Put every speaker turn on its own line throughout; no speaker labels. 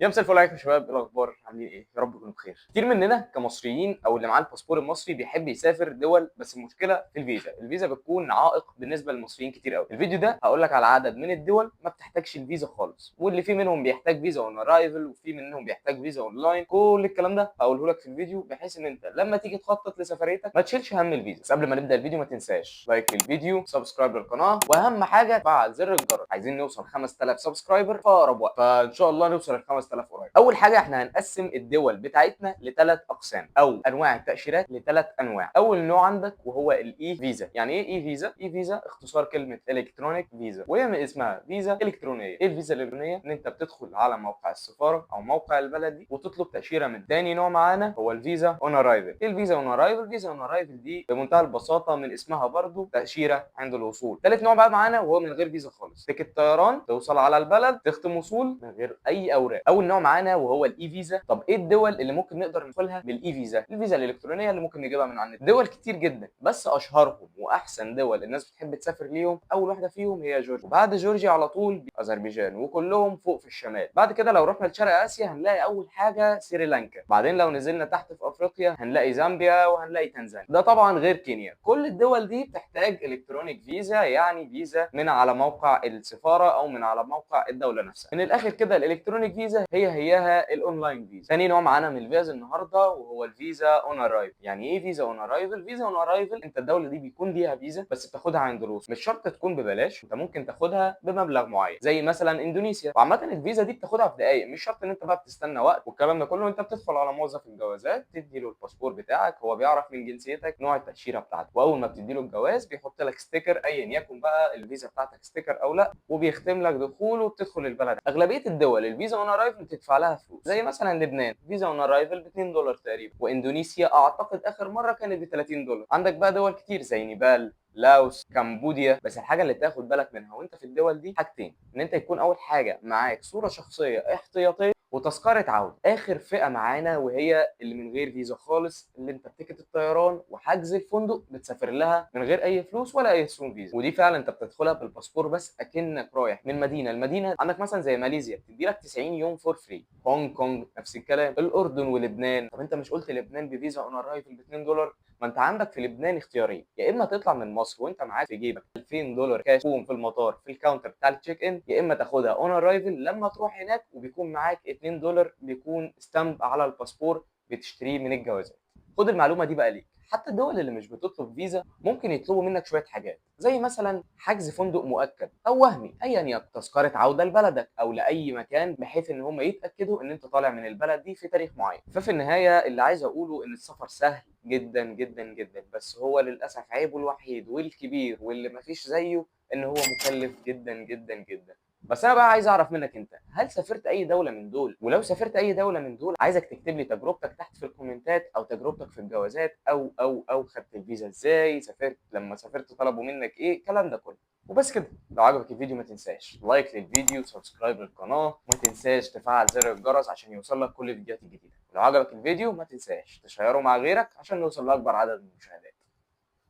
يا مساء الفل عليكم يا شباب، ايه الاخبار؟ عاملين ايه؟ يا رب تكونوا بخير. كتير مننا كمصريين او اللي معاه الباسبور المصري بيحب يسافر دول، بس المشكله في الفيزا بتكون عائق بالنسبه للمصريين كتير قوي. الفيديو ده هقول لك على عدد من الدول ما بتحتاجش الفيزا خالص، واللي في منهم بيحتاج فيزا اون ارايفل، وفي منهم بيحتاج فيزا اونلاين. كل الكلام ده هقوله لك في الفيديو بحيث ان انت لما تيجي تخطط لسفريتك ما تشيلش هم الفيزا. بس قبل ما نبدا الفيديو ما تنساش لايك للفيديو، سبسكرايب للقناه، واهم حاجه تفعل زر الجرس. عايزين نوصل 5000 سبسكرايبر في اقرب وقت، فان شاء الله نوصل ل 5000 قريب. اول حاجه احنا هنقسم الدول بتاعتنا لثلاث اقسام او انواع التاشيرات لثلاث انواع. اول نوع عندك وهو الاي فيزا. يعني ايه اي فيزا؟ اي فيزا اختصار كلمه الكترونيك فيزا، وهي من اسمها فيزا الكترونيه. ايه الفيزا الالكترونيه؟ ان انت بتدخل على موقع السفاره او موقع البلد دي وتطلب تاشيره من. تاني نوع معانا هو الفيزا اون ارايفل. ايه الفيزا اون ارايفل؟ فيزا اون ارايفل دي بمنتهى البساطه من اسمها برضو تاشيره عند الوصول. ثالث نوع بقى معانا وهو من غير فيزا خالص، تيكت طيران توصل على البلد تختم وصول من غير اي اوراق. اول نوع معانا وهو الاي فيزا. طب ايه الدول اللي ممكن نقدر ندخلها بالاي فيزا؟ الفيزا الالكترونيه اللي ممكن نجيبها من على النت دول كتير جدا، بس اشهرهم واحسن دول الناس بتحب تسافر ليهم اول واحده فيهم هي جورجيا، وبعد جورجيا على طول اذربيجان، وكلهم فوق في الشمال. بعد كده لو رحنا لشرق اسيا هنلاقي اول حاجه سريلانكا، بعدين لو نزلنا تحت في افريقيا هنلاقي زامبيا وهنلاقي تنزانيا، ده طبعا غير كينيا. كل الدول دي بتحتاج الكترونيك فيزا، يعني فيزا من على موقع السفاره او من على موقع الدوله نفسها. من الاخر كده الالكترونيك فيزا هيها الاونلاين فيزا. ثاني نوع معانا من الفيزا النهارده وهو الفيزا اون ارايفل. يعني ايه فيزا اون ارايفل؟ فيزا اون ارايفل انت الدوله دي بيكون ليها فيزا بس بتاخدها عند الوصول، مش شرط تكون ببلاش، انت ممكن تاخدها بمبلغ معين زي مثلا اندونيسيا. وعامه الفيزا دي بتاخدها في دقائق، مش شرط ان انت بقى بتستنى وقت والكلام ده كله. انت بتدخل على موظف الجوازات تدي له الباسبور بتاعك، هو بيعرف من جنسيتك نوع التاشيره بتاعتك، واول ما بتدي له الجواز بيحط لك ستيكر ايا يكن بقى الفيزا بتاعتك ستيكر او لا، وبيختم لك دخول وبتدخل البلد. اغلبيه الدول الفيزا اون ارايفل بتدفع لها فلوس، زي مثلا لبنان فيزا اون ارايفل ب 2 دولار تقريبا، واندونيسيا اعتقد اخر مره كانت ب 30 دولار. عندك بقى دول كتير زي نيبال، لاوس، كمبوديا. بس الحاجه اللي تاخد بالك منها وانت في الدول دي حاجتين: ان انت يكون اول حاجه معاك صوره شخصيه احتياطيه وتذكره عوده. اخر فئه معانا وهي اللي من غير فيزا خالص، اللي انت بتيكت الطيران وحجز الفندق بتسافر لها من غير اي فلوس ولا اي رسوم فيزا، ودي فعلا انت بتدخلها بالباسبور بس اكنك رايح من مدينه لمدينه. عندك مثلا زي ماليزيا بتدي لك 90 يوم فور فري، هونج كونج نفس الكلام، الاردن ولبنان. طب انت مش قلت لبنان بفيزا اون ارايفل ب 2 دولار؟ ما انت عندك في لبنان اختيارين: يا اما تطلع من مصر وانت معاك في جيبك 2000 دولار كاش تقوم في المطار في الكاونتر بتاع التشيك ان، يا اما تاخدها اون ارايفل لما تروح هناك وبيكون معاك 2 دولار بيكون ستامب على الباسبور بتشتريه من الجوازات. خد المعلومه دي بقى ليك، حتى الدول اللي مش بتطلب فيزا ممكن يطلبوا منك شويه حاجات، زي مثلا حجز فندق مؤكد او وهمي ايا يكن، تذكره عوده لبلدك او لاي مكان، بحيث ان هم يتاكدوا ان انت طالع من البلد دي في تاريخ معين. ففي النهايه اللي عايز اقوله ان السفر سهل جدا جدا جدا، بس هو للاسف عيبه الوحيد والكبير واللي مفيش زيه ان هو مكلف جدا جدا جدا. بس انا بقى عايز اعرف منك انت، هل سافرت اي دوله من دول؟ ولو سافرت اي دوله من دول عايزك تكتب لي تجربتك تحت في الكومنتات، او تجربتك في الجوازات، او خدت الفيزا ازاي، سافرت لما سافرت طلبوا منك ايه، الكلام ده كله. وبس كده. لو عجبك الفيديو ما تنساش لايك للفيديو، سبسكرايب للقناه، وما تنساش تفعل زر الجرس عشان يوصلك كل الفيديوهات الجديده. ولو عجبك الفيديو ما تنساش تشيره مع غيرك عشان نوصل لاكبر عدد من المشاهدات.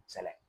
سلام.